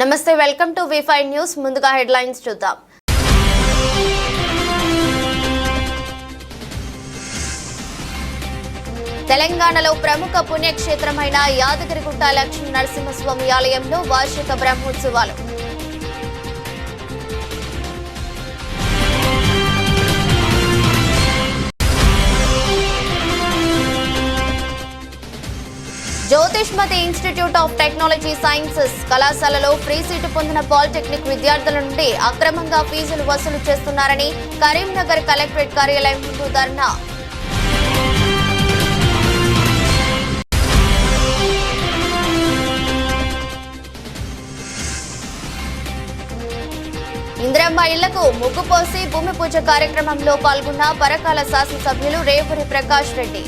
నమస్తే, welcome to V5 news. ముందుగా headlines చూద్దాం. తెలంగాణలో ప్రముఖ పుణ్యక్షేత్రమైన యాదగిరిగుట్ట లక్ష్మీ నరసింహస్వామి ఆలయంలో వార్షిక బ్రహ్మోత్సవాలు. Jyothishmathi institute of technology sciences కళాశాలలో ఫ్రీ సీటు పొందిన పాలిటెక్నిక్ విద్యార్థుల నుండి అక్రమంగా ఫీజులు వసూలు చేస్తున్నారని కరీంనగర్ కలెక్టరేట్ కార్యాలయం ముందు ధర్నా. ఇందిరమ్మ ఇళ్లకు ముగ్గు పోసి భూమి పూజ కార్యక్రమంలో పాల్గొన్న పరకాల శాసనసభ్యులు రేవూరి ప్రకాష్ రెడ్డి.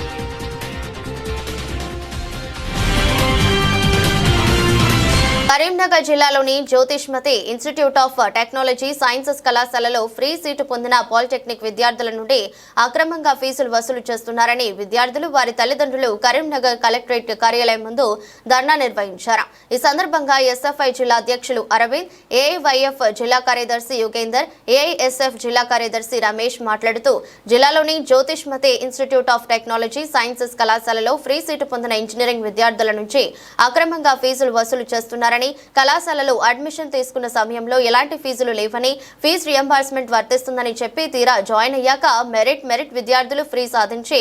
కరీంనగర్ జిల్లాలోని Jyothishmathi institute of technology sciences కళాశాలలో ఫ్రీ సీటు పొందిన పాలిటెక్నిక్ విద్యార్థుల నుండి అక్రమంగా ఫీజులు వసూలు చేస్తున్నారని విద్యార్థులు వారి తల్లిదండ్రులు కరీంనగర్ కలెక్టరేట్ కార్యాలయం ముందు ధర్నా నిర్వహించారు. ఈ సందర్భంగా ఎస్ఎఫ్ఐ జిల్లా అధ్యక్షులు అరవింద్, ఏఐవైఎఫ్ జిల్లా కార్యదర్శి యుగేందర్, ఏఐఎస్ఎఫ్ జిల్లా కార్యదర్శి రమేష్ మాట్లాడుతూ జిల్లాలోని Jyothishmathi institute of technology sciences కళాశాలలో ఫ్రీ సీటు పొందిన ఇంజనీరింగ్ విద్యార్థుల నుంచి అక్రమంగా ఫీజులు వసూలు చేస్తున్నారని, కళాశాలలో అడ్మిషన్ తీసుకున్న సమయంలో ఎలాంటి ఫీజులు లేవని, ఫీజు రియంబర్స్మెంట్ వర్తిస్తుందని చెప్పి తీరా జాయిన్ అయ్యాక మెరిట్ విద్యార్థులు ఫ్రీ సాధించి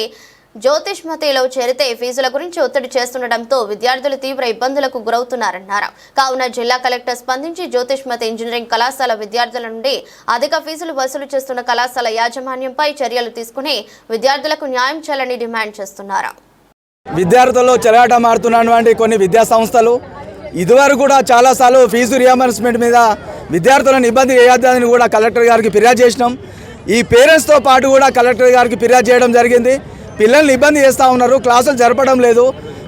జ్యోతిష్మతిలో చేరితే ఫీజుల గురించి ఒత్తిడి చేస్తుండటంతో విద్యార్థులు తీవ్ర ఇబ్బందులకు గురవుతున్నారన్నారు. కావున జిల్లా కలెక్టర్ స్పందించి జ్యోతిష్మతి ఇంజనీరింగ్ కళాశాల విద్యార్థుల నుండి అధిక ఫీజులు వసూలు చేస్తున్న కళాశాల యాజమాన్యంపై చర్యలు తీసుకుని విద్యార్థులకు న్యాయం చేయాలని డిమాండ్ చేస్తున్నారు. విద్యార్థుల్లో చెలగాటమాడుతున్నటువంటి కొన్ని విద్యా సంస్థలు ఇదివరకు కూడా చాలాసార్లు ఫీజు రియంబర్స్మెంట్ మీద విద్యార్థులను ఇబ్బంది చేయొద్దని కూడా కలెక్టర్ గారికి ఫిర్యాదు చేసినాం. ఈ పేరెంట్స్తో పాటు కూడా కలెక్టర్ గారికి ఫిర్యాదు చేయడం జరిగింది. పిల్లల్ని ఇబ్బంది చేస్తూ ఉన్నారు, క్లాసులు జరపడం లేదు,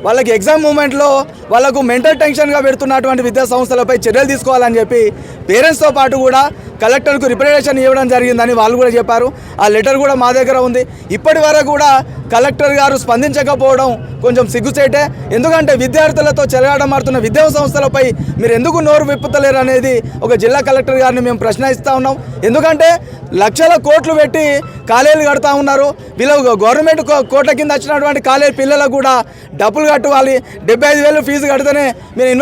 వాళ్ళకి ఎగ్జామ్ మూమెంట్లో వాళ్ళకు మెంటల్ టెన్షన్గా పెడుతున్నటువంటి విద్యా సంస్థలపై చర్యలు తీసుకోవాలని చెప్పి పేరెంట్స్తో పాటు కూడా కలెక్టర్కు రిప్రజెంటేషన్ ఇవ్వడం జరిగిందని వాళ్ళు కూడా చెప్పారు. ఆ లెటర్ కూడా మా దగ్గర ఉంది. ఇప్పటి వరకు కూడా కలెక్టర్ గారు స్పందించకపోవడం కొంచెం సిగ్గుచేటే. ఎందుకంటే విద్యార్థులతో చెలగాటమాడుతున్న విద్యా సంస్థలపై మీరు ఎందుకు నోరు విప్పుతలేరు అనేది ఒక జిల్లా కలెక్టర్ గారిని మేము ప్రశ్నిస్తూ ఉన్నాం. ఎందుకంటే లక్షల కోట్లు పెట్టి కాలేజీలు కడతా ఉన్నారు. వీళ్ళు గవర్నమెంట్ కోట్ల కింద వచ్చినటువంటి కాలేజీ పిల్లలకు కూడా డబ్బులు కట్టుకోవాలి. 75,000 ఫీజు కడితేనే మేము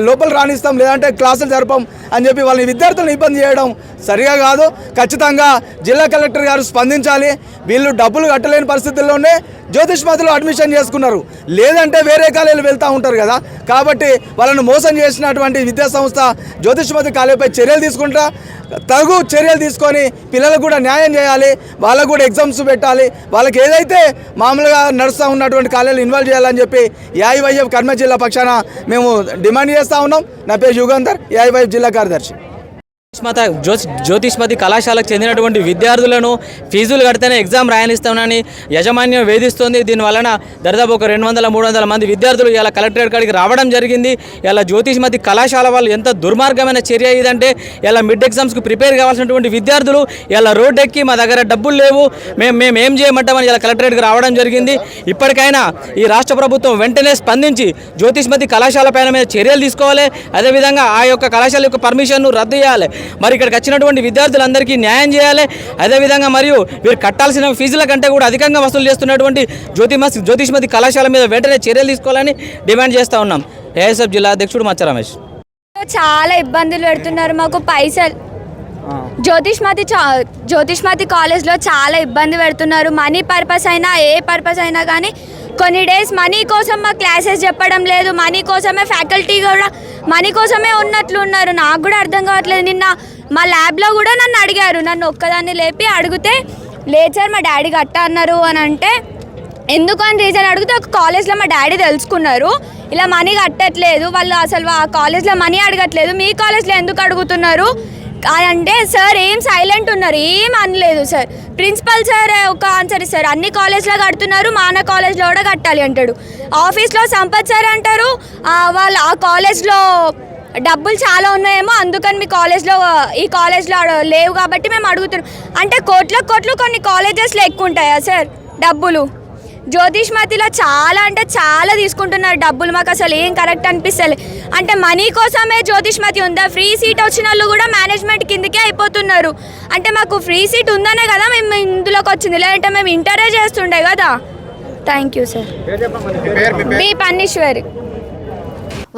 లోపల రాణిస్తాం, లేదంటే క్లాసులు జరపం అని చెప్పి వాళ్ళని విద్యార్థులను ఇబ్బంది చేయడం సరిగా కాదు. ఖచ్చితంగా జిల్లా కలెక్టర్ గారు స్పందించాలి. వీళ్ళు డబ్బులు కట్టలేని పరిస్థితుల్లోనే జ్యోతిష్మతిలో అడ్మిషన్ చేసుకున్నారు, లేదంటే వేరే కాలేజీలు వెళ్తూ ఉంటారు కదా. కాబట్టి వాళ్ళను మోసం చేసినటువంటి విద్యా సంస్థ జ్యోతిష్మతి కాలేజీపై చర్యలు తీసుకుంటా, తగు చర్యలు తీసుకొని పిల్లలకు కూడా న్యాయం చేయాలి. వాళ్ళకు కూడా ఎగ్జామ్స్ పెట్టాలి. వాళ్ళకి ఏదైతే మామూలుగా నడుస్తూ ఉన్నటువంటి కాలేజీలు ఇన్వాల్వ్ చేయాలని చెప్పి ఏఐవైఎఫ్ కర్నూలు జిల్లా పక్షాన మేము డిమాండ్ చేస్తూ ఉన్నాం. నా పేరు యుగంధర్, ఏఐవైఎఫ్ జిల్లా కార్యదర్శి. జ్యోతిష్మతి కళాశాలకు చెందినటువంటి విద్యార్థులను ఫీజులు కడితేనే ఎగ్జామ్ రాయనిస్తామని యాజమాన్యం వేధిస్తుంది. దీనివలన దాదాపు ఒక 200-300 మంది విద్యార్థులు ఇలా కలెక్టరేట్ కాడికి రావడం జరిగింది. ఇలా జ్యోతిష్మతి కళాశాల వాళ్ళు ఎంత దుర్మార్గమైన చర్య ఇదంటే, ఇలా మిడ్ ఎగ్జామ్స్కి ప్రిపేర్ కావాల్సినటువంటి విద్యార్థులు ఇలా రోడ్ ఎక్కి మా దగ్గర డబ్బులు లేవు, మేము ఏం చేయమంటామని ఇలా కలెక్టరేట్కి రావడం జరిగింది. ఇప్పటికైనా ఈ రాష్ట్ర ప్రభుత్వం వెంటనే స్పందించి జ్యోతిష్మతి కళాశాల పైన మీద చర్యలు తీసుకోవాలి. అదేవిధంగా ఆ యొక్క కళాశాల యొక్క పర్మిషన్ను రద్దు చేయాలి. మరి ఇక్కడికి వచ్చినటువంటి విద్యార్థులందరికీ న్యాయం చేయాలి. అదేవిధంగా మరియు వీరు కట్టాల్సిన ఫీజుల కంటే కూడా అధికంగా వసూలు చేస్తున్నటువంటి జ్యోతిష్మతి కళాశాల మీద వెంటనే చర్యలు తీసుకోవాలని డిమాండ్ చేస్తూ ఉన్నాం. ఏఎస్ఎఫ్ జిల్లా అధ్యక్షుడు మచ్చ రమేష్. చాలా ఇబ్బందులు పెడుతున్నారు మాకు. పైసలు జ్యోతిష్మతి కాలేజ్లో చాలా ఇబ్బంది పెడుతున్నారు. మనీ పర్పస్ అయినా ఏ పర్పస్ అయినా కానీ కొన్ని డేస్ మనీ కోసం మా క్లాసెస్ చెప్పడం లేదు, మనీ కోసమే ఫ్యాకల్టీ కూడా మనీ కోసమే ఉన్నట్లు ఉన్నారు. నాకు కూడా అర్థం కావట్లేదు. నిన్న మా ల్యాబ్లో కూడా నన్ను అడిగారు, నన్ను ఒక్కదాన్ని లేపి అడిగితే లేదు సార్ మా డాడీ కట్ట అన్నారు అని అంటే, ఎందుకు అని రీజన్ అడిగితే ఒక కాలేజ్లో మా డాడీ తెలుసుకున్నారు ఇలా మనీ కట్టట్లేదు, వాళ్ళు అసలు ఆ కాలేజ్లో మనీ అడగట్లేదు, మీ కాలేజ్లో ఎందుకు అడుగుతున్నారు అని అంటే సార్ ఏం సైలెంట్ ఉన్నారు, ఏం అనలేదు సార్. ప్రిన్సిపల్ సార్ ఒక ఆన్సర్ ఇస్తారు, అన్ని కాలేజ్లో కడుతున్నారు మన కాలేజ్లో కూడా కట్టాలి అంటాడు. ఆఫీస్లో సంపత్ సార్ అంటారు వాళ్ళు ఆ కాలేజ్లో డబ్బులు చాలా ఉన్నాయేమో అందుకని మీ కాలేజ్లో ఈ కాలేజ్లో లేవు కాబట్టి మేము అడుగుతున్నాం అంటే కోట్లు కొన్ని కాలేజెస్లో ఎక్కువ ఉంటాయా సార్ డబ్బులు? జ్యోతిష్మతిలో చాలా అంటే చాలా తీసుకుంటున్నారు డబ్బులు. మాకు అసలు ఏం కరెక్ట్ అనిపిస్తలే. అంటే మనీ కోసమే జ్యోతిష్మతి ఉందా? ఫ్రీ సీట్ వచ్చిన వాళ్ళు కూడా మేనేజ్మెంట్ కిందకే అయిపోతున్నారు. అంటే మాకు ఫ్రీ సీట్ ఉందనే కదా మేము ఇందులోకి వచ్చింది, లేదంటే మేము ఇంటరే చేస్తుండే కదా. Thank you sir. B Panneeswari.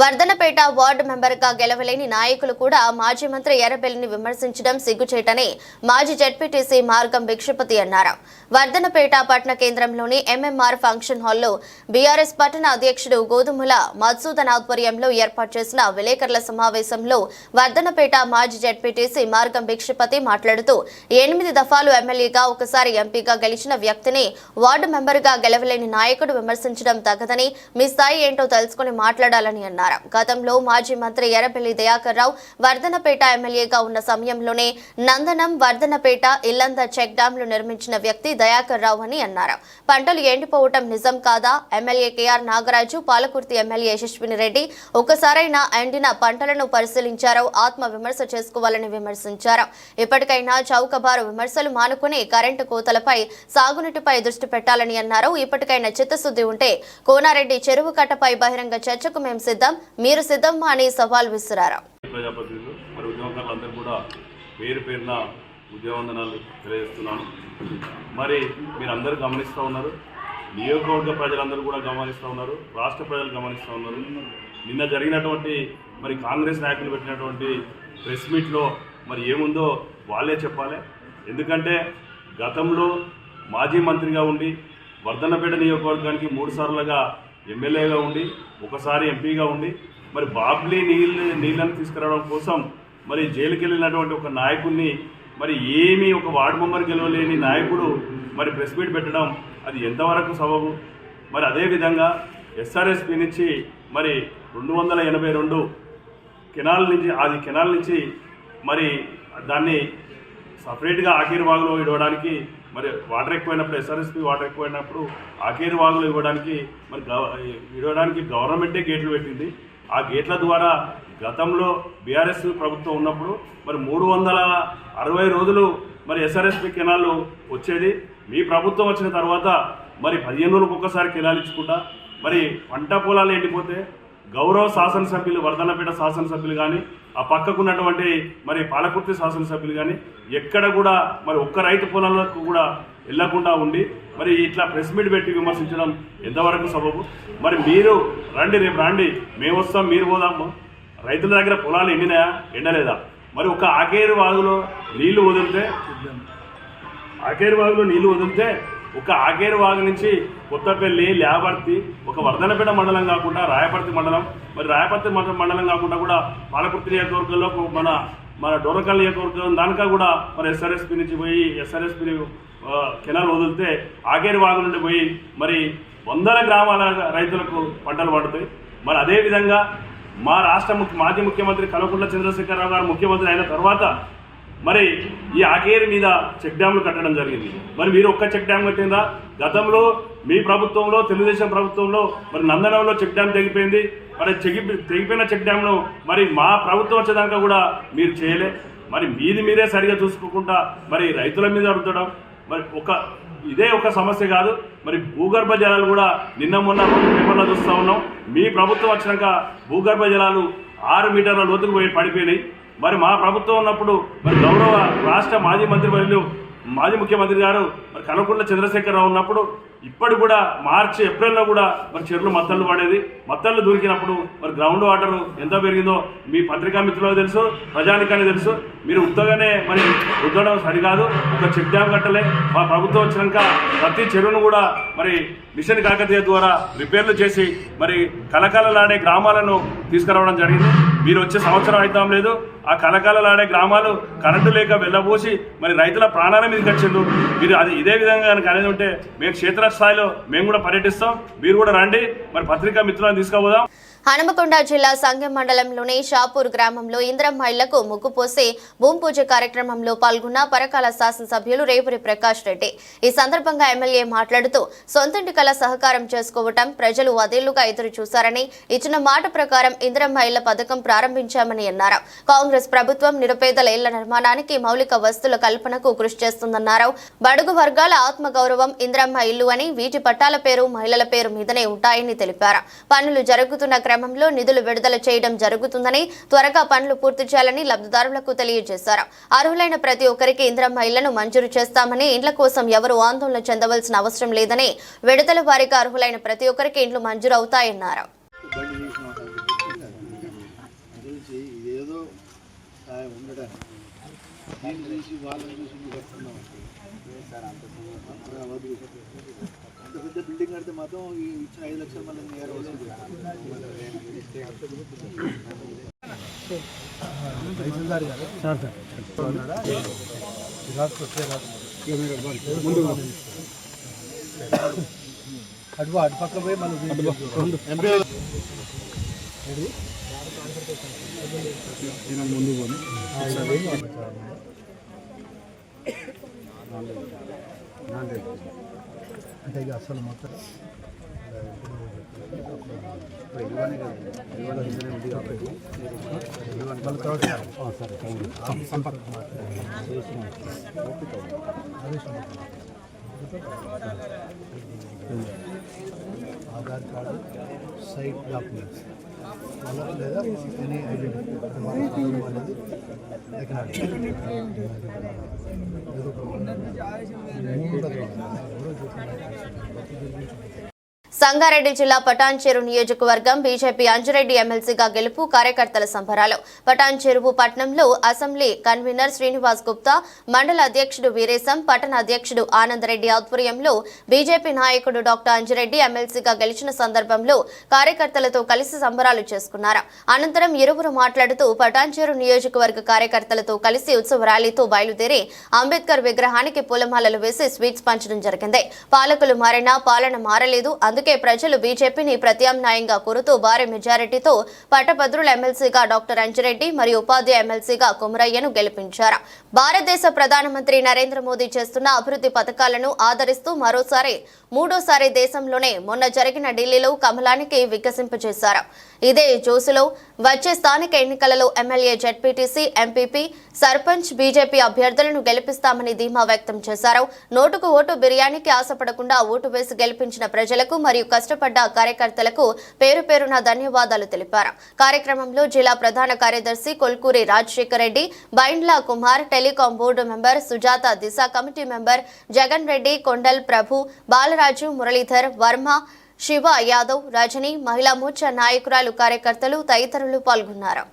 Wardhannapet ward మెంబర్గా గెలవలేని నాయకులు కూడా మాజీ మంత్రి ఎర్రబెల్లిని విమర్శించడం సిగ్గుచేటని మాజీ జెడ్పీటీసీ మార్గం భిక్షపతి అన్నారు. వర్ధనపేట పట్టణ కేంద్రంలోని ఎంఎంఆర్ ఫంక్షన్ హాల్లో బీఆర్ఎస్ పట్టణ అధ్యక్షుడు గోధుమల మధుసూదన్ ఆధ్వర్యంలో ఏర్పాటు చేసిన విలేకరుల సమావేశంలో వర్ధనపేట మాజీ జెడ్పీటీసీ మార్గం భిక్షపతి మాట్లాడుతూ 8 దఫాలు ఎమ్మెల్యేగా ఒకసారి ఎంపీగా గెలిచిన వ్యక్తిని వార్డు మెంబర్గా గెలవలేని నాయకుడు విమర్శించడం తగదని, మీ స్థాయి ఏంటో తెలుసుకుని మాట్లాడాలని అన్నారు. గతంలో మాజీ మంత్రి ఎర్రబెల్లి దయాకర్ రావు వర్ధనపేట ఎమ్మెల్యేగా ఉన్న సమయంలోనే నందనం, వర్ధనపేట, ఇల్లంద చెక్ డ్యాంలు నిర్మించిన వ్యక్తి దయాకర్ రావు అని అన్నారు. పంటలు ఎండిపోవటం నిజం కాదా? MLA KR Nagaraju, Palakurthi MLA Yashaswini Reddy ఒకసారైనా ఎండిన పంటలను పరిశీలించారో ఆత్మ విమర్శ చేసుకోవాలని విమర్శించారు. ఇప్పటికైనా చౌకబారు విమర్శలు మానుకుని కరెంటు కోతలపై, సాగునీటిపై దృష్టి పెట్టాలని అన్నారు. ఇప్పటికైనా చిత్తశుద్ధి ఉంటే కోనారెడ్డి చెరువు కట్టపై బహిరంగ చర్చకు మేము సిద్ధం, మీరు సిద్ధమా అని సవాల్ విసిరారు. ప్రజాప్రతినిధులు మరి ఉద్యోగకారులందరూ కూడా పేరు పేరున ఉద్యోగవందనాలు తెలియజేస్తున్నాను. మరి మీరందరూ గమనిస్తూ ఉన్నారు, నియోజకవర్గ ప్రజలందరూ కూడా గమనిస్తూ ఉన్నారు, రాష్ట్ర ప్రజలు గమనిస్తూ ఉన్నారు. నిన్న జరిగినటువంటి మరి కాంగ్రెస్ నాయకులు పెట్టినటువంటి ప్రెస్ మీట్లో మరి ఏముందో వాళ్ళే చెప్పాలి. ఎందుకంటే గతంలో మాజీ మంత్రిగా ఉండి వర్ధన్నపేట నియోజకవర్గానికి 3 సార్లుగా ఎమ్మెల్యేగా ఉండి ఒకసారి ఎంపీగా ఉండి మరి బాబ్లీ నీళ్ళని తీసుకురావడం కోసం మరి జైలుకి వెళ్ళినటువంటి ఒక నాయకుడిని మరి ఏమీ ఒక వార్డు మెంబర్ గెలవలేని నాయకుడు మరి ప్రెస్ మీట్ పెట్టడం అది ఎంతవరకు సబబు? మరి అదేవిధంగా ఎస్ఆర్ఎస్పీ నుంచి మరి 282 కెనాల్ నుంచి మరి దాన్ని సపరేట్గా ఆఖేరు వాగులో ఇవ్వడానికి మరి వాటర్ ఎక్కువైనప్పుడు ఎస్ఆర్ఎస్పీ వాటర్ ఎక్కువైనప్పుడు ఆఖేరు వాగులో ఇవ్వడానికి గవర్నమెంటే గేట్లు పెట్టింది. ఆ గేట్ల ద్వారా గతంలో బీఆర్ఎస్ ప్రభుత్వం ఉన్నప్పుడు మరి 360 రోజులు మరి ఎస్ఆర్ఎస్పీ కెనాలు వచ్చేది. మీ ప్రభుత్వం వచ్చిన తర్వాత మరి 15 రోజులకు ఒక్కసారి కెనాలు ఇచ్చుకుంటా మరి పంట పొలాలు ఎండిపోతే గౌరవ శాసనసభ్యులు వర్ధన్నపేట శాసనసభ్యులు కానీ ఆ పక్కకున్నటువంటి మరి పాలకుర్తి శాసనసభ్యులు కానీ ఎక్కడ కూడా మరి ఒక్క రైతు పొలాలకు కూడా వెళ్లకుండా ఉండి మరి ఇట్లా ప్రెస్ మీట్ పెట్టి విమర్శించడం ఎంతవరకు సబబు? మరి మీరు రండి, రేపు రండి, మేము వస్తాం, మీరు పోదాము. రైతుల దగ్గర పొలాలు ఎండినాయా, ఎండలేదా? మరి ఒక ఆకేరు వాగులో నీళ్లు వదిలితే ఒక ఆకేరు వాగు నుంచి కొత్తపల్లి, ల్యాబర్తి, ఒక వర్ధనపేట మండలం కాకుండా రాయపర్తి మండలం, మరి రాయపర్తి మండలం కాకుండా కూడా పాలకుర్తి నియోజకవర్గంలో మన డోరకల్ నియోజకవర్గం దానికా కూడా మరి ఎస్ఆర్ఎస్పీ నుంచి పోయి ఎస్ఆర్ఎస్పీ కెనాల్ వదిలితే ఆకేరు వాగు నుండి పోయి మరి 100 గ్రామాల రైతులకు పంటలు పండుతాయి. మరి అదేవిధంగా మా రాష్ట్ర మాజీ ముఖ్యమంత్రి కల్వకుంట్ల చంద్రశేఖరరావు గారు ముఖ్యమంత్రి అయిన తర్వాత మరి ఈ ఆకేరు మీద చెక్ డ్యాంలు కట్టడం జరిగింది. మరి మీరు ఒక్క చెక్ డ్యామ్ కట్టిందా? గతంలో మీ ప్రభుత్వంలో, తెలుగుదేశం ప్రభుత్వంలో మరి నందనంలో చెక్ డ్యామ్ తెగిపోయింది. మరి తెగిపోయిన చెక్ డ్యామ్ను మరి మా ప్రభుత్వం వచ్చేదాకా కూడా మీరు చేయలే. మరి మీరే సరిగా చూసుకోకుండా మరి రైతుల మీద అడుగుతడం మరి ఇదే ఒక సమస్య కాదు. మరి భూగర్భ జలాలు కూడా నిన్న మొన్న పేపర్లో చూస్తూ ఉన్నాం. మీ ప్రభుత్వం వచ్చినాక భూగర్భ జలాలు 6 మీటర్ల లోతుకు పోయి పడిపోయినాయి. మరి మా ప్రభుత్వం ఉన్నప్పుడు మరి గౌరవ రాష్ట్ర మాజీ ముఖ్యమంత్రి గారు మరి కల్వకుంట్ల చంద్రశేఖరరావు ఉన్నప్పుడు ఇప్పటి కూడా మార్చి, ఏప్రిల్లో కూడా మరి చెరువులు మత్తళ్ళు పడేది. మత్తళ్ళు దొరికినప్పుడు మరి గ్రౌండ్ వాటర్ ఎంత పెరిగిందో మీ పత్రికా మిత్రులకు తెలుసు, ప్రజానికానికి తెలుసు. మీరు ఉత్తగానే మరి రుద్దడం సరికాదు. ఒక చెక్ డ్యామ్ కట్టలే. మా ప్రభుత్వం వచ్చినాక ప్రతి చెరువును కూడా మరి మిషన్ కాకతీయ ద్వారా రిపేర్లు చేసి మరి కలకలలాడే గ్రామాలను తీసుకురావడం జరిగింది. మీరు వచ్చే సంవత్సరం అవుతాం లేదు, ఆ కలకలలాడే గ్రామాలు కరెంటు లేక వెళ్ళబోసి మరి రైతుల ప్రాణాల మీదకి వచ్చిండు. మీరు ఇదే విధంగా కనుక అనేది ఉంటే మేము క్షేత్రస్థాయిలో మేము కూడా పర్యటిస్తాం. మీరు కూడా రండి, మరి పత్రికా మిత్రులను తీసుకుపోదాం. హనుమకొండ జిల్లా సంగెం మండలంలోని షాపూర్ గ్రామంలో ఇంద్రమ్మ ఇళ్లకు ముగ్గు పోసి భూమి పూజ కార్యక్రమంలో పాల్గొన్న పరకాల శాసనసభ్యులు రేవూరి ప్రకాష్ రెడ్డి. ఈ సందర్భంగా ఎమ్మెల్యే మాట్లాడుతూ సొంతింటి కల సహకారం చేసుకోవటం ప్రజలు అదేళ్లుగా ఎదురు చూశారని, ఇచ్చిన మాట ప్రకారం ఇంద్రమ్మ ఇళ్ల పథకం ప్రారంభించామని అన్నారు. కాంగ్రెస్ ప్రభుత్వం నిరుపేదల ఇళ్ల నిర్మాణానికి మౌలిక వస్తువుల కల్పనకు కృషి చేస్తుందన్నారు. బడుగు వర్గాల ఆత్మగౌరవం ఇంద్రమ్మ ఇల్లు అని, వీటి పట్టాల పేరు మహిళల పేరు మీదనే ఉంటాయని తెలిపారు. పనులు జరుగుతున్న క్రమంలో నిధులు విడుదల చేయడం జరుగుతుందని, త్వరగా పనులు పూర్తి చేయాలని లబ్ధిదారులకు తెలియజేశారు. అర్హులైన ప్రతి ఒక్కరికి ఇంద్రమ్మ ఇళ్లను మంజూరు చేస్తామని, ఇండ్ల కోసం ఎవరూ ఆందోళన చెందవలసిన అవసరం లేదని, విడుదల వారీగా అర్హులైన ప్రతి ఒక్కరికి ఇండ్లు మంజూరు అవుతాయన్నారు. పెద్ద బిల్డింగ్ కడితే మాత్రం ఇచ్చిన 5 లక్షలు మళ్ళీ నేర వస్తుంది. అటు పక్క పోయి మళ్ళీ ముందు పోయి అంటే ఇక అసలు మొత్తం ఆధార్ కార్డు, సైట్ డాక్యుమెంట్స్ లేదా ఎనీ ఐడెంటిటీ అనేది సంగారెడ్డి జిల్లా పటాన్చెరు నియోజకవర్గం బీజేపీ అంజిరెడ్డి ఎమ్మెల్సీగా గెలుపు కార్యకర్తల సంబరాలు. పటాన్చెరువు పట్టణంలో అసెంబ్లీ కన్వీనర్ శ్రీనివాస్ గుప్తా, మండల అధ్యక్షుడు వీరేశం, పట్టణ అధ్యక్షుడు ఆనందరెడ్డి ఆధ్వర్యంలో బీజేపీ నాయకుడు డాక్టర్ అంజిరెడ్డి ఎమ్మెల్సీగా గెలిచిన సందర్భంలో కార్యకర్తలతో కలిసి సంబరాలు చేసుకున్నారు. అనంతరం ఇరువురు మాట్లాడుతూ పటాన్చెరు నియోజకవర్గ కార్యకర్తలతో కలిసి ఉత్సవ ర్యాలీతో బయలుదేరి అంబేద్కర్ విగ్రహానికి పూలమాలలు వేసి స్వీట్స్ పంచడం జరిగింది. పాలకులు మారినా పాలన మారలేదు, అందుకే ప్రజలు బీజేపీని ప్రత్యామ్నాయంగా కోరుతూ భారీ మెజారిటీతో పట్టభద్రుల ఎమ్మెల్సీగా డాక్టర్ అంజిరెడ్డి మరియు ఉపాధ్యాయ ఎమ్మెల్సీగా కుమరయ్యను గెలిపించారు. భారతదేశ ప్రధానమంత్రి నరేంద్ర మోదీ చేస్తున్న అభివృద్ధి పథకాలను ఆదరిస్తూ మూడోసారి దేశంలోనే మొన్న జరిగిన ఢిల్లీలో కమలానికి వికసింపజేశారు. ఇదే జోసులో వచ్చే స్థానిక ఎన్నికలలో MLA, ZPTC, MPP, sarpanch BJP అభ్యర్థులను గెలిపిస్తామని ధీమా వ్యక్తం చేశారు. నోటుకు ఓటు బిర్యానీకి ఆశపడకుండా ఓటు వేసి గెలిపించిన ప్రజలకు మరియు కష్టపడ్డ కార్యకర్తలకు పేరు పేరున ధన్యవాదాలు తెలిపారు. కార్యక్రమంలో జిల్లా ప్రధాన కార్యదర్శి Kolkuri Rajasekhar Reddy, Baindla Kumar, telecom board member Sujatha, Disha committee member Jagan Reddy, Kondal Prabhu, Balaraju, Muralidhar, Varma, Shiva Yadav, Rajini, Mahila Morcha నాయకురాలు, కార్యకర్తలు తదితరులు పాల్గొన్నారు.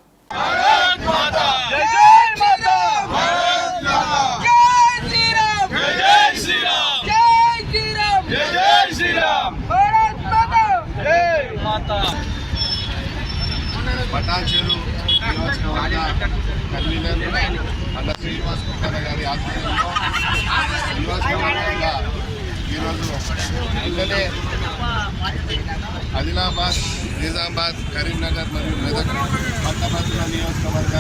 పటాన్చెరు నియోజకవర్గ కన్వీనర్ అన్న శ్రీనివాస్ గుప్తా గారి ఆధ్వర్యంలో నియోజకవర్గంగా ఈరోజు నిన్ననే ఆదిలాబాద్, నిజామాబాద్, కరీంనగర్ మరియు మెదక్ పట్టభద్రుల నియోజకవర్గ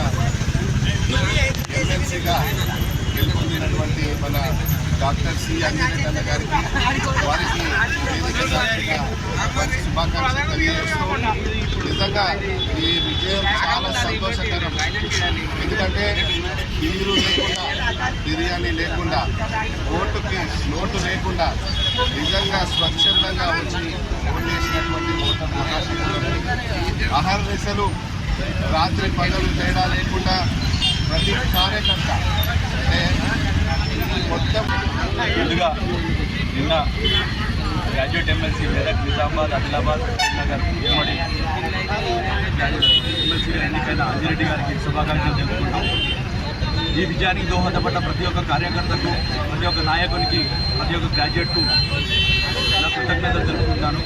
ఎమ్మెల్సీగా గెలుపొందినటువంటి మన డాక్టర్ సి అంజిరెడ్డి అన్న గారికి వారికి వారికి శుభాకాంక్షలు తెలియజేస్తూ, నిజంగా ఈ విజయం చాలా సంతోషకరం. ఎందుకంటే నీరు లేకుండా, బిర్యానీ లేకుండా, ఓటుకి నోటు లేకుండా నిజంగా స్వచ్ఛందంగా వచ్చి ఓటేసినటువంటి ఓటర్ మహాశయులకు అహర్నిశలు రాత్రి పగలు తేడా లేకుండా ప్రతి కార్యకర్త అంటే మొత్తం ముందుగా నిన్న గ్రాడ్యుయేట్ ఎమ్మెల్సీ మెదక్, నిజామాబాద్, ఆదిలాబాద్, నగర్ ఉమ్మడి ఎమ్మెల్సీగా ఎన్నికైన అంజిరెడ్డి గారికి శుభాకాంక్షలు తెలుపుకుంటాం. ఈ విజయానికి దోహదపడ్డ ప్రతి ఒక్క కార్యకర్తకు, ప్రతి ఒక్క నాయకునికి, ప్రతి ఒక్క గ్రాడ్యుయేట్కు నా కృతజ్ఞతలు తెలుపుకుంటాను.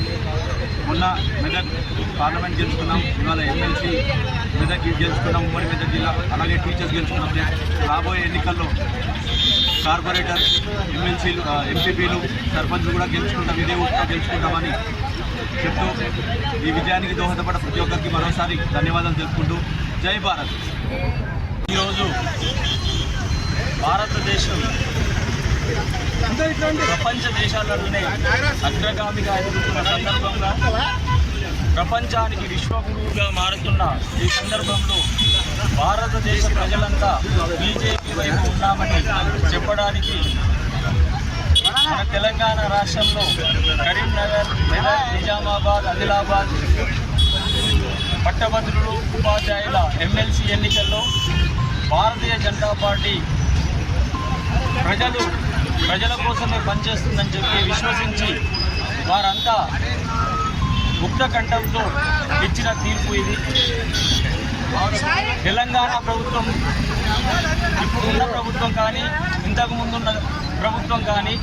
మొన్న మెదక్ పార్లమెంట్ గెలుచుకున్నాం, ఇవాళ ఎమ్మెల్సీ మెదక్ గెలుచుకున్నాం, ఉమ్మడి మెదక్ జిల్లా, అలాగే టీచర్స్ గెలుచుకున్నాం. రాబోయే ఎన్నికల్లో కార్పొరేటర్, ఎమ్మెల్సీలు, ఎంపీపీలు, సర్పంచ్లు కూడా గెలుచుకుంటాం, ఇదే ఊరితో గెలుచుకుంటామని చెప్తూ ఈ విజయానికి దోహదపడ్డ ప్రతి ఒక్కరికి మరోసారి ధన్యవాదాలు తెలుపుకుంటూ జై భారత్. ఈరోజు భారతదేశం ప్రపంచ దేశాలలోనే అగ్రగామిగా ఎదుగుతున్న సందర్భంగా, ప్రపంచానికి విశ్వగురువుగా మారుతున్న ఈ సందర్భంలో భారతదేశ ప్రజలంతా బీజేపీ వైపు ఉన్నామని చెప్పడానికి మన తెలంగాణ రాష్ట్రంలో కరీంనగర్, మెదక్, నిజామాబాద్, ఆదిలాబాద్ పట్టభద్రులు, ఉపాధ్యాయుల ఎమ్మెల్సీ ఎన్నికల్లో భారతీయ జనతా పార్టీ ప్రజల కోసమే పనిచేస్తుందని చెప్పి విశ్వసించి వారంతా ముక్త కంఠంతో ఇచ్చిన తీర్పు ఇది. తెలంగాణ ప్రభుత్వం, ఇప్పుడున్న ప్రభుత్వం కానీ ఇంతకు ముందున్న ప్రభుత్వం కానీ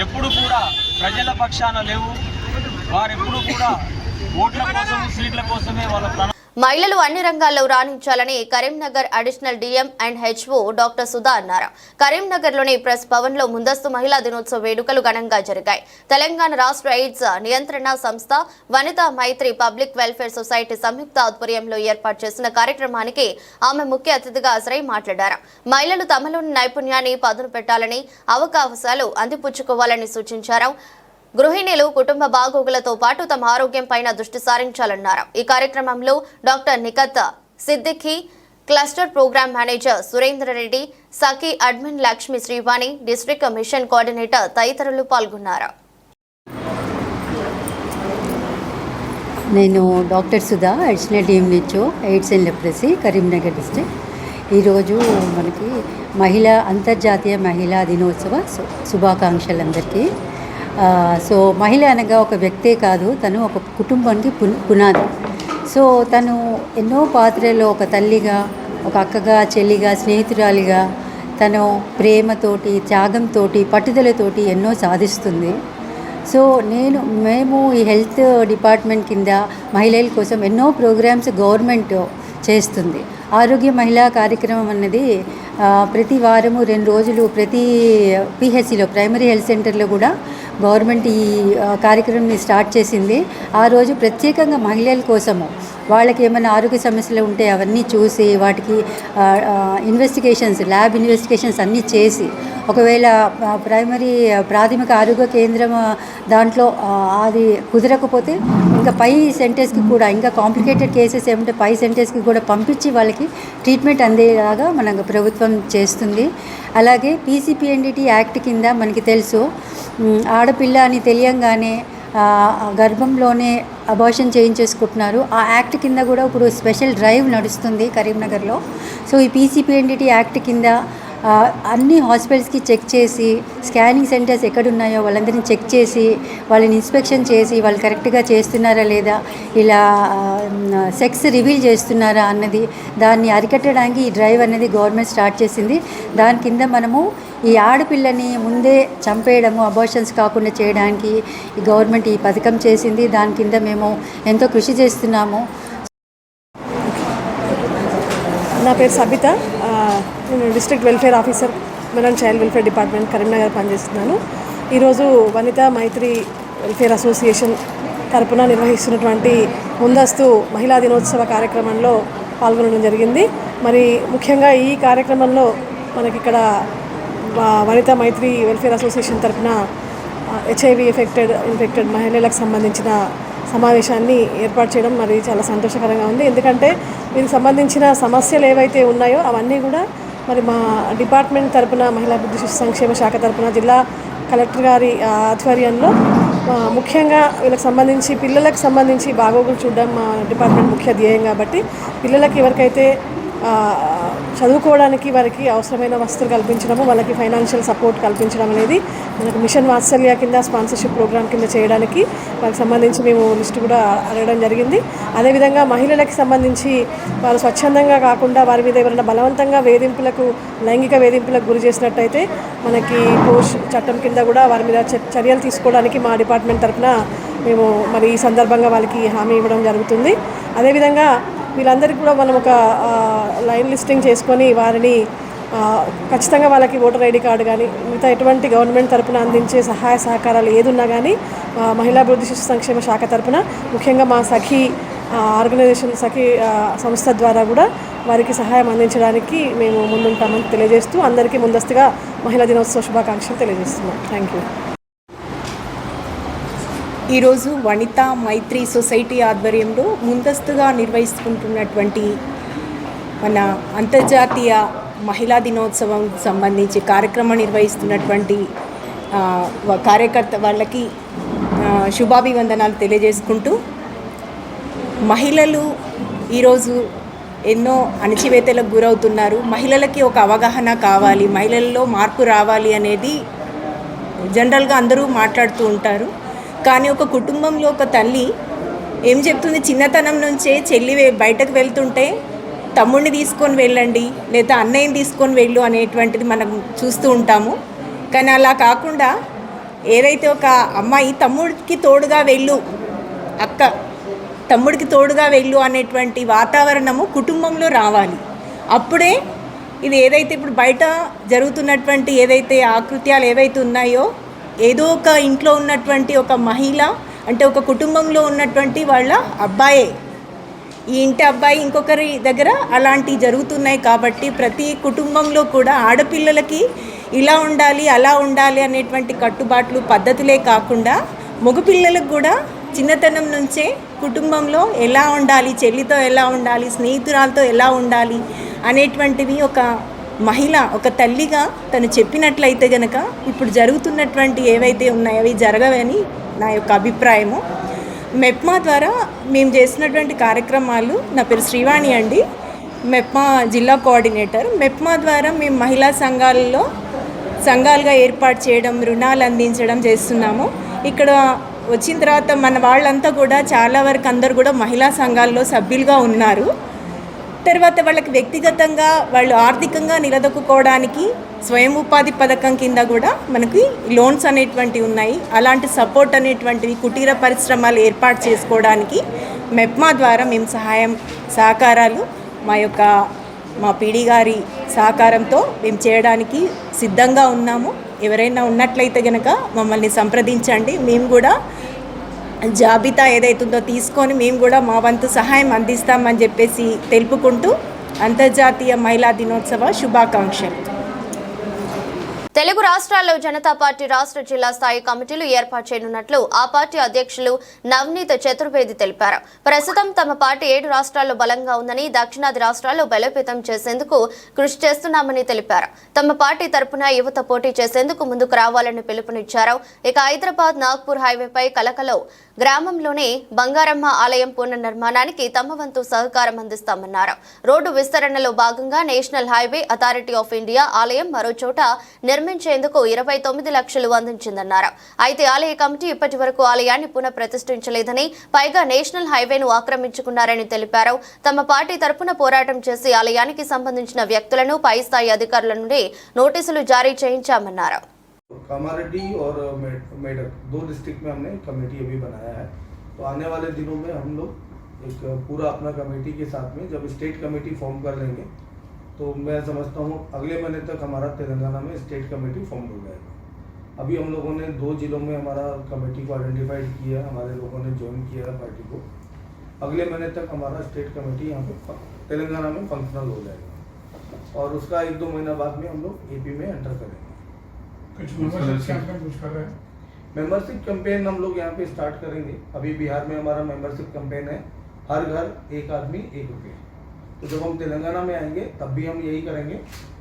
ఎప్పుడు కూడా ప్రజల పక్షాన లేవు. వారెప్పుడు కూడా ఓట్ల కోసం, సీట్ల కోసమే వాళ్ళ మహిళలు అన్ని రంగాల్లో రాణించాలని Karimnagar additional DM and HO doctor Sudha అన్నారు. కరీంనగర్లోని ప్రెస్ భవన్ లో ముందస్తు మహిళా దినోత్సవ వేడుకలు ఘనంగా జరిగాయి. తెలంగాణ రాష్ట్ర ఎయిడ్స్ నియంత్రణ సంస్థ, వనితా మైత్రి పబ్లిక్ వెల్ఫేర్ సొసైటీ సంయుక్త ఆధ్వర్యంలో ఏర్పాటు చేసిన కార్యక్రమానికి ఆమె ముఖ్య అతిథిగా హాజరై మాట్లాడారు. మహిళలు తమలోని నైపుణ్యాన్ని పదును పెట్టాలని, అవకాశాలు అందిపుచ్చుకోవాలని సూచించారు. గృహిణులు కుటుంబ బాగోగులతో పాటు తమ ఆరోగ్యంపైన దృష్టి సారించాలన్నారు. ఈ కార్యక్రమంలో doctor Nikhat Siddiqui, cluster program manager Surender Reddy, Sakhi admin Lakshmi Srivani, district mission coordinator తదితరులు పాల్గొన్నారు. నేను doctor Sudha, additional DMHO AIDS and leprosy, Karimnagar district. ఈరోజు మనకి అంతర్జాతీయ మహిళా దినోత్సవ శుభాకాంక్షలు అందరికీ. సో మహిళ అనగా ఒక వ్యక్తే కాదు, తను ఒక కుటుంబానికి పునాది. సో తను ఎన్నో పాత్రల్లో ఒక తల్లిగా, ఒక అక్కగా, చెల్లిగా, స్నేహితురాలిగా తను ప్రేమతోటి, త్యాగంతోటి, పట్టుదలతోటి ఎన్నో సాధిస్తుంది. సో మేము ఈ హెల్త్ డిపార్ట్మెంట్ కింద మహిళల కోసం ఎన్నో ప్రోగ్రామ్స్ గవర్నమెంట్ చేస్తుంది. ఆరోగ్య మహిళా కార్యక్రమం అన్నది ప్రతి వారము 2 రోజులు ప్రతి పిహెచ్సిలో, ప్రైమరీ హెల్త్ సెంటర్లో కూడా గవర్నమెంట్ ఈ కార్యక్రమాన్ని స్టార్ట్ చేసింది. ఆ రోజు ప్రత్యేకంగా మహిళల కోసము వాళ్ళకి ఏమైనా ఆరోగ్య సమస్యలు ఉంటే అవన్నీ చూసి వాటికి ల్యాబ్ ఇన్వెస్టిగేషన్స్ అన్నీ చేసి, ఒకవేళ ప్రాథమిక ఆరోగ్య కేంద్రం దాంట్లో అది కుదరకపోతే ఇంకా పై సెంటర్స్కి కూడా, ఇంకా కాంప్లికేటెడ్ కేసెస్ ఏమంటే పై సెంటర్స్కి కూడా పంపించి వాళ్ళకి ట్రీట్మెంట్ అందేలాగా మన ప్రభుత్వం చేస్తుంది. అలాగే పీసీపీఎన్డీటీ యాక్ట్ కింద మనకి తెలుసు, ఆడపిల్ల అని తెలియంగానే గర్భంలోనే అబార్షన్ చేయించేసుకుంటున్నారు. ఆ యాక్ట్ కింద కూడా ఇప్పుడు స్పెషల్ డ్రైవ్ నడుస్తుంది కరీంనగర్లో. సో ఈ పీసీపీఎన్డీటీ యాక్ట్ కింద అన్ని హాస్పిటల్స్కి చెక్ చేసి, స్కానింగ్ సెంటర్స్ ఎక్కడున్నాయో వాళ్ళందరినీ చెక్ చేసి, వాళ్ళని ఇన్స్పెక్షన్ చేసి వాళ్ళు కరెక్ట్గా చేస్తున్నారా లేదా, ఇలా సెక్స్ రివీల్ చేస్తున్నారా అన్నది దాన్ని అరికట్టడానికి ఈ డ్రైవ్ అనేది గవర్నమెంట్ స్టార్ట్ చేసింది. దాని కింద మనము ఈ ఆడపిల్లని ముందే చంపేయడము, అబార్షన్స్ కాకుండా చేయడానికి ఈ గవర్నమెంట్ ఈ పథకం చేసింది. దాని కింద మేము ఎంతో కృషి చేస్తున్నాము. నా పేరు సబిత, నేను district welfare officer, men child welfare department, Karimnagar పనిచేస్తున్నాను. ఈరోజు వనితా మైత్రి వెల్ఫేర్ అసోసియేషన్ తరపున నిర్వహిస్తున్నటువంటి ముందస్తు మహిళా దినోత్సవ కార్యక్రమంలో పాల్గొనడం జరిగింది. మరి ముఖ్యంగా ఈ కార్యక్రమంలో మనకి ఇక్కడ వనితా మైత్రి వెల్ఫేర్ అసోసియేషన్ తరపున హెచ్ఐవి ఇన్ఫెక్టెడ్ మహిళలకు సంబంధించిన సమావేశాన్ని ఏర్పాటు చేయడం మరి చాలా సంతోషకరంగా ఉంది. ఎందుకంటే దీనికి సంబంధించిన సమస్యలు ఏవైతే ఉన్నాయో అవన్నీ కూడా మరి మా డిపార్ట్మెంట్ తరపున, మహిళా అభివృద్ధి శిశు సంక్షేమ శాఖ తరపున జిల్లా కలెక్టర్ గారి ఆధ్వర్యంలో ముఖ్యంగా వీళ్ళకి సంబంధించి పిల్లలకు సంబంధించి బాగోగులు చూడడం మా డిపార్ట్మెంట్ ముఖ్య ధ్యేయం. కాబట్టి పిల్లలకి ఎవరికైతే చదువుకోవడానికి వారికి అవసరమైన వసతులు కల్పించడము, వాళ్ళకి ఫైనాన్షియల్ సపోర్ట్ కల్పించడం అనేది మనకు మిషన్ వాత్సల్య కింద స్పాన్సర్షిప్ ప్రోగ్రామ్ కింద చేయడానికి వారికి సంబంధించి మేము లిస్టు కూడా అడగడం జరిగింది. అదేవిధంగా మహిళలకు సంబంధించి వారు స్వచ్ఛందంగా కాకుండా వారి మీద ఎవరైనా బలవంతంగా లైంగిక వేధింపులకు గురి చేసినట్టయితే మనకి పోష్ చట్టం కింద కూడా వారి మీద చర్యలు తీసుకోవడానికి మా డిపార్ట్మెంట్ తరఫున మేము మరి ఈ సందర్భంగా వాళ్ళకి హామీ ఇవ్వడం జరుగుతుంది. అదేవిధంగా వీళ్ళందరికీ కూడా మనం ఒక లైన్ లిస్టింగ్ చేసుకొని వారిని ఖచ్చితంగా వాళ్ళకి ఓటర్ ఐడి కార్డు కానీ మిగతా ఎటువంటి గవర్నమెంట్ తరపున అందించే సహాయ సహకారాలు ఏదున్నా కానీ మహిళా అభివృద్ధి శిశు సంక్షేమ శాఖ తరపున ముఖ్యంగా మా సఖీ ఆర్గనైజేషన్ సఖీ సంస్థ ద్వారా కూడా వారికి సహాయం అందించడానికి మేము ముందుంటామని తెలియజేస్తూ అందరికీ ముందస్తుగా మహిళా దినోత్సవ శుభాకాంక్షలు తెలియజేస్తున్నాం. Thank you. ఈరోజు వనితా మైత్రి సొసైటీ ఆధ్వర్యంలో ముందస్తుగా నిర్వహిస్తున్నటువంటి మన అంతర్జాతీయ మహిళా దినోత్సవం సంబంధించి కార్యక్రమం నిర్వహిస్తున్నటువంటి కార్యకర్త వాళ్ళకి శుభాభివందనాలు తెలియజేసుకుంటూ, మహిళలు ఈరోజు ఎన్నో అణచివేతలకు గురవుతున్నారు. మహిళలకి ఒక అవగాహన కావాలి, మహిళల్లో మార్పు రావాలి అనేది జనరల్గా అందరూ మాట్లాడుతూ ఉంటారు. కానీ ఒక కుటుంబంలో ఒక తల్లి ఏం చెప్తుంది, చిన్నతనం నుంచే చెల్లి బయటకు వెళ్తుంటే తమ్ముడిని తీసుకొని వెళ్ళండి లేదా అన్నయ్యని తీసుకొని వెళ్ళు అనేటువంటిది మనం చూస్తూ ఉంటాము. కానీ అలా కాకుండా ఏదైతే ఒక అమ్మాయి తమ్ముడికి తోడుగా వెళ్ళు, అక్క తమ్ముడికి తోడుగా వెళ్ళు అనేటువంటి వాతావరణము కుటుంబంలో రావాలి. అప్పుడే ఇది ఏదైతే ఇప్పుడు బయట జరుగుతున్నటువంటి ఏదైతే ఆకృత్యాలు ఏవైతే ఉన్నాయో, ఏదో ఒక ఇంట్లో ఉన్నటువంటి ఒక మహిళ అంటే ఒక కుటుంబంలో ఉన్నటువంటి వాళ్ళ అబ్బాయే, ఈ ఇంటి అబ్బాయి ఇంకొకరి దగ్గర అలాంటివి జరుగుతున్నాయి. కాబట్టి ప్రతి కుటుంబంలో కూడా ఆడపిల్లలకి ఇలా ఉండాలి అలా ఉండాలి అనేటువంటి కట్టుబాట్లు పద్ధతులే కాకుండా మగపిల్లలకు కూడా చిన్నతనం నుంచే కుటుంబంలో ఎలా ఉండాలి, చెల్లితో ఎలా ఉండాలి, స్నేహితురాలతో ఎలా ఉండాలి అనేటువంటివి ఒక మహిళ ఒక తల్లిగా తను చెప్పినట్లయితే గనక ఇప్పుడు జరుగుతున్నటువంటి ఏవైతే ఉన్నాయో అవి జరగవని నా యొక్క అభిప్రాయము. మెప్మా ద్వారా మేము చేసినటువంటి కార్యక్రమాలు, నా పేరు శ్రీవాణి అండి, మెప్మా జిల్లా కోఆర్డినేటర్. మెప్మా ద్వారా మేము మహిళా సంఘాలుగా ఏర్పాటు చేయడం, రుణాలు అందించడం చేస్తున్నాము. ఇక్కడ వచ్చిన తర్వాత మన వాళ్ళంతా కూడా చాలా వరకు అందరూ కూడా మహిళా సంఘాల్లో సభ్యులుగా ఉన్నారు. తర్వాత వాళ్ళకి వ్యక్తిగతంగా వాళ్ళు ఆర్థికంగా నిలదొక్కుకోవడానికి స్వయం ఉపాధి పథకం కింద కూడా మనకి లోన్స్ అనేటువంటివి ఉన్నాయి. అలాంటి సపోర్ట్ అనేటువంటివి కుటీర పరిశ్రమలు ఏర్పాటు చేసుకోవడానికి మెప్మా ద్వారా మేము సహకారాలు మా పీడీ గారి సహకారంతో మేము చేయడానికి సిద్ధంగా ఉన్నాము. ఎవరైనా ఉన్నట్లయితే కనుక మమ్మల్ని సంప్రదించండి. మేము కూడా జాబితా ఏదైతుందో తీసుకొని మేము కూడా మా వంతు సహాయం అందిస్తామని చెప్పేసి తెలుపుకుంటూ అంతర్జాతీయ మహిళా దినోత్సవ శుభాకాంక్షలు. తెలుగు రాష్ట్రాల్లో జనతా పార్టీ రాష్ట్ర జిల్లా స్థాయి కమిటీలు ఏర్పాటు చేయనున్నట్లు ఆ పార్టీ అధ్యక్షులు నవనీత్ చతుర్వేది తెలిపారు. ప్రస్తుతం తమ పార్టీ 7 రాష్ట్రాల్లో బలంగా ఉందని, దక్షిణాది రాష్ట్రాల్లో బలోపేతం చేసేందుకు కృషి చేస్తున్నామని తెలిపారు. తమ పార్టీ తరపున యువత పోటీ చేసేందుకు ముందుకు రావాలని పిలుపునిచ్చారు. ఇక హైదరాబాద్ నాగ్పూర్ హైవేపై కలకలో గ్రామంలోని బంగారమ్మ ఆలయం పునర్నిర్మాణానికి తమ వంతు సహకారం అందిస్తామన్నారు. రోడ్డు విస్తరణలో భాగంగా national highway authority of India ఆలయం మరో చోట నిర్మించేందుకు 29 లక్షలు అందించిందన్నారు. అయితే ఆలయ కమిటీ ఇప్పటి వరకు ఆలయాన్ని పునః ప్రతిష్ఠించలేదని, పైగా నేషనల్ హైవేను ఆక్రమించుకున్నారని తెలిపారు. తమ పార్టీ తరపున పోరాటం చేసి ఆలయానికి సంబంధించిన వ్యక్తులను పై స్థాయి అధికారుల నుండి నోటీసులు జారీ చేయించామన్నారు. कामारेड्डी और मेडक 2 डिस्ट्रिक्ट में हमने कमेटी अभी बनाया है. तो आने वाले दिनों में हम लोग एक पूरा अपना कमेटी के साथ में जब स्टेट कमेटी फॉर्म कर लेंगे तो मैं समझता हूँ अगले महीने तक हमारा तेलंगाना में स्टेट कमेटी फॉर्म हो जाएगा. अभी हम लोगों ने 2 जिलों में हमारा कमेटी को आइडेंटिफाइड किया, हमारे लोगों ने ज्वाइन किया है पार्टी को. अगले महीने तक हमारा स्टेट कमेटी यहाँ पे तेलंगाना में फंक्शनल हो जाएगा और उसका 1-2 महीना बाद में हम लोग AP में एंटर करेंगे. मेंबरशिप कैंपेन हम लोग यहाँ पे स्टार्ट करेंगे. अभी बिहार में हमारा मेंबरशिप कैंपेन है, हर घर एक आदमी 1 रुपये. तो जब हम तेलंगाना में आएंगे तब भी हम यही करेंगे,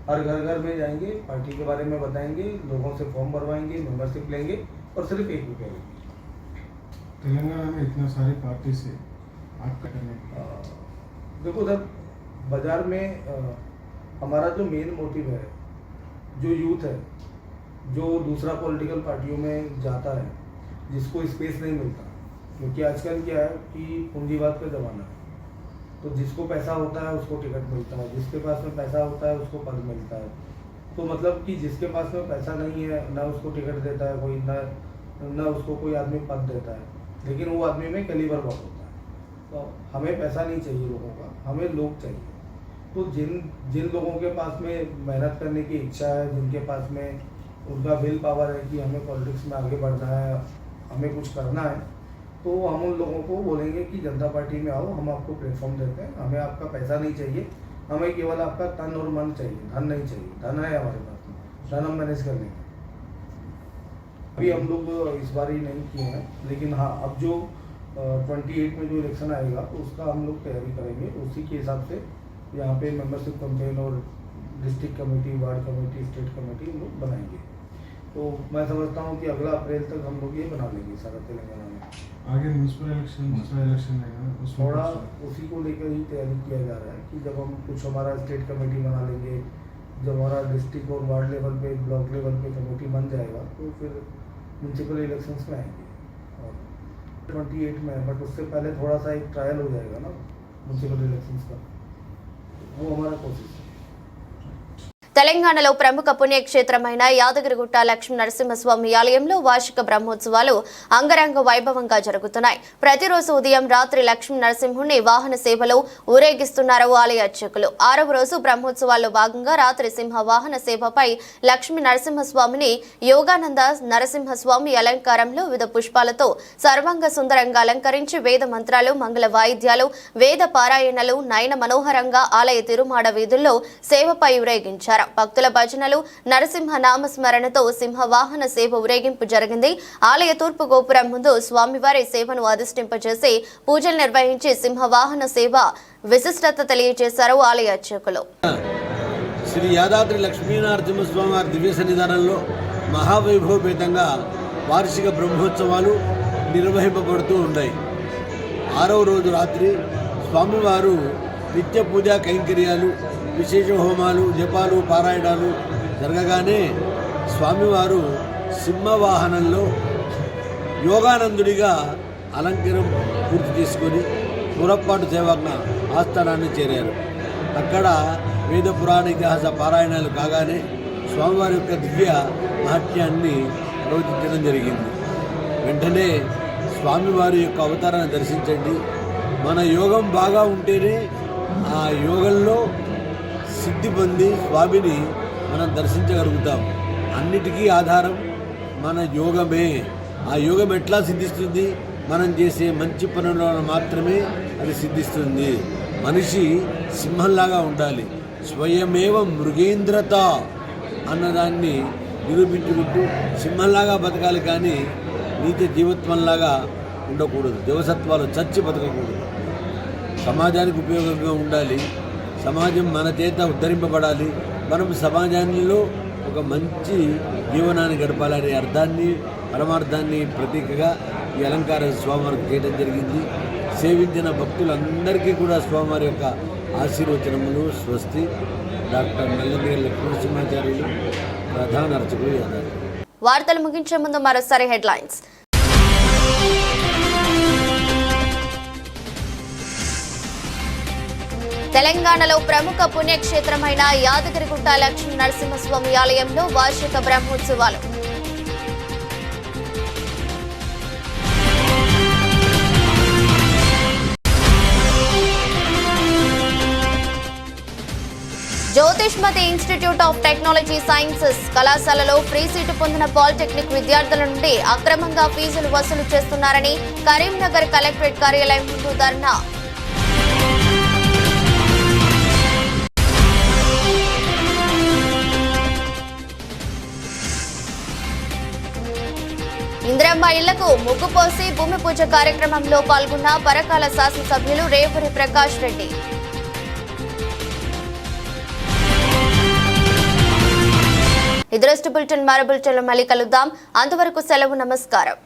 हर घर में जाएंगे, पार्टी के बारे में बताएंगे, लोगों से फॉर्म भरवाएंगे, मेंबरशिप लेंगे और सिर्फ 1 रुपये लेंगे. तेलंगाना में इतना सारी पार्टी से आपका देखो सर, बाजार में हमारा जो मेन मोटिव है, जो यूथ है, जो दूसरा पॉलिटिकल पार्टियों में जाता है, जिसको स्पेस नहीं मिलता, क्योंकि आजकल क्या है कि पूंजीवाद का ज़माना है. तो जिसको पैसा होता है उसको टिकट मिलता है, जिसके पास में पैसा होता है उसको पद मिलता है. तो मतलब कि जिसके पास में पैसा नहीं है ना उसको टिकट देता है कोई, ना उसको कोई आदमी पद देता है, लेकिन वो आदमी में कैलिबर बहुत होता है. तो हमें पैसा नहीं चाहिए लोगों का, हमें लोग चाहिए. तो जिन लोगों के पास में मेहनत करने की इच्छा है, जिनके पास में उनका विल पावर है कि हमें पॉलिटिक्स में आगे बढ़ना है, हमें कुछ करना है, तो हम उन लोगों को बोलेंगे कि जनता पार्टी में आओ, हम आपको प्लेटफॉर्म देते हैं, हमें आपका पैसा नहीं चाहिए, हमें केवल आपका तन और मन चाहिए, धन नहीं चाहिए। धन है हमारे पास में, धन हम मैनेज कर लेंगे। अभी हम लोग इस बार ही नहीं किए हैं, लेकिन हाँ अब जो 28 में जो इलेक्शन आएगा तो उसका हम लोग तैयारी करेंगे। उसी के हिसाब से यहाँ पे मेंबरशिप कैंपेन और district committee, ward committee, state committee हम लोग बनाएंगे। तो मैं समझता हूँ कि अगला अप्रैल तक हम लोग ये बना लेंगे सारा तेलंगाना में। आगे म्यूनसिपल इलेक्शन रहेगा, थोड़ा उसी को लेकर ही तैयारी किया जा रहा है कि जब हम कुछ हमारा स्टेट कमेटी बना लेंगे, जब हमारा डिस्ट्रिक्ट और वार्ड लेवल पे, ब्लॉक लेवल पे कमेटी बन जाएगा तो फिर म्यूनसिपल इलेक्शंस में आएंगे। और 28 में, बट उससे पहले थोड़ा सा एक ट्रायल हो जाएगा ना म्यूनसिपल इलेक्शंस का, वो हमारा कोशिश है। తెలంగాణలో ప్రముఖ పుణ్యక్షేత్రమైన యాదగిరిగుట్ట లక్ష్మీ నరసింహస్వామి ఆలయంలో వార్షిక బ్రహ్మోత్సవాలు అంగరంగ వైభవంగా జరుగుతున్నాయి. ప్రతిరోజు ఉదయం రాత్రి లక్ష్మీ నరసింహుని వాహన సేవలో ఊరేగిస్తున్నారు ఆలయ అర్చకులు. 6వ రోజు బ్రహ్మోత్సవాల్లో భాగంగా రాత్రి సింహ వాహన సేవపై లక్ష్మీ నరసింహస్వామిని యోగానంద నరసింహస్వామి అలంకారంలో వివిధ పుష్పాలతో సర్వాంగ సుందరంగా అలంకరించి వేద మంత్రాలు, మంగళ వాయిద్యాలు, వేద పారాయణలు నయన మనోహరంగా ఆలయ తిరుమాడ వీధుల్లో సేవపై ఊరేగించారు. భక్తుల భజనలు, నరసింహ నామస్మరణతో సింహవాహన సేవ ఊరేగింపు జరిగింది. ఆలయ తూర్పు గోపురం ముందు స్వామివారి సేవను అధిష్ఠింపజేసి పూజలు నిర్వహించి సింహవాహన సేవ విశిష్టత తెలియజేశారు ఆలయ అర్చకులు. శ్రీ యాదాద్రి లక్ష్మీనరసింహస్వామి వారి దివ్య సన్నిధానంలో మహావైభవపేతంగా వార్షిక బ్రహ్మోత్సవాలు నిర్వహింపబడుతూ ఉన్నాయి. 6వ రోజు రాత్రి స్వామివారు నిత్య పూజా కైంకర్యాలు, విశేష హోమాలు, జపాలు, పారాయణాలు జరగగానే స్వామివారు సింహవాహనంలో యోగానందుడిగా అలంకరణ పూర్తి చేసుకొని పురప్పాటు సేవజ్ఞ ఆస్థానాన్ని చేరారు. అక్కడ వేద పురాణ ఇతిహాస పారాయణాలు కాగానే స్వామివారి యొక్క దివ్య మహత్యాన్ని ప్రవచించడం జరిగింది. వెంటనే స్వామివారి యొక్క అవతారాన్ని దర్శించండి. మన యోగం బాగా ఉంటేనే ఆ యోగంలో సిద్ధి పొంది స్వామిని మనం దర్శించగలుగుతాం. అన్నిటికీ ఆధారం మన యోగమే. ఆ యోగం ఎట్లా సిద్ధిస్తుంది? మనం చేసే మంచి పనుల మాత్రమే అది సిద్ధిస్తుంది. మనిషి సింహంలాగా ఉండాలి. స్వయమేవ మృగేంద్రత అన్నదాన్ని నిరూపించుకుంటూ సింహంలాగా బతకాలి, కానీ నీతి జీవత్వంలాగా ఉండకూడదు. దేవసత్వాలు చచ్చి బతకకూడదు. సమాజానికి ఉపయోగంగా ఉండాలి. సమాజం మన చేత ఉద్ధరింపబడాలి. మనం సమాజంలో ఒక మంచి జీవనాన్ని గడపాలనే అర్థాన్ని, పరమార్థాన్ని ప్రతీకగా ఈ అలంకార స్వామివారికి చేయడం జరిగింది. సేవించిన భక్తులందరికీ కూడా స్వామివారి యొక్క ఆశీర్వచనములు స్వస్తి. డాక్టర్ నల్లమేల లక్ష్మీనరసింహాచార్యులు, ప్రధాన అర్చకులు యాదాద్రి. వార్తలు ముగించే ముందు మరోసారి హెడ్లైన్స్. తెలంగాణలో ప్రముఖ పుణ్యక్షేత్రమైన యాదగిరిగుట్ట లక్ష్మీ నరసింహస్వామి ఆలయంలో వార్షిక బ్రహ్మోత్సవాలు. Jyothishmathi institute of technology sciences కళాశాలలో ఫ్రీ సీటు పొందిన పాలిటెక్నిక్ విద్యార్థుల నుండి అక్రమంగా ఫీజులు వసూలు చేస్తున్నారని కరీంనగర్ కలెక్టరేట్ కార్యాలయం ముందు ధర్నా. ఇందిరమ్మ ఇళ్లకు ముగ్గు పోసి భూమి పూజ కార్యక్రమంలో పాల్గొన్న పరకాల శాసనసభ్యులు రేవూరి ప్రకాష్ రెడ్డి. ఇది బులెటిన్. మరో బులెటిన్లో మళ్ళీ కలుద్దాం. అంతవరకు సెలవు. నమస్కారం.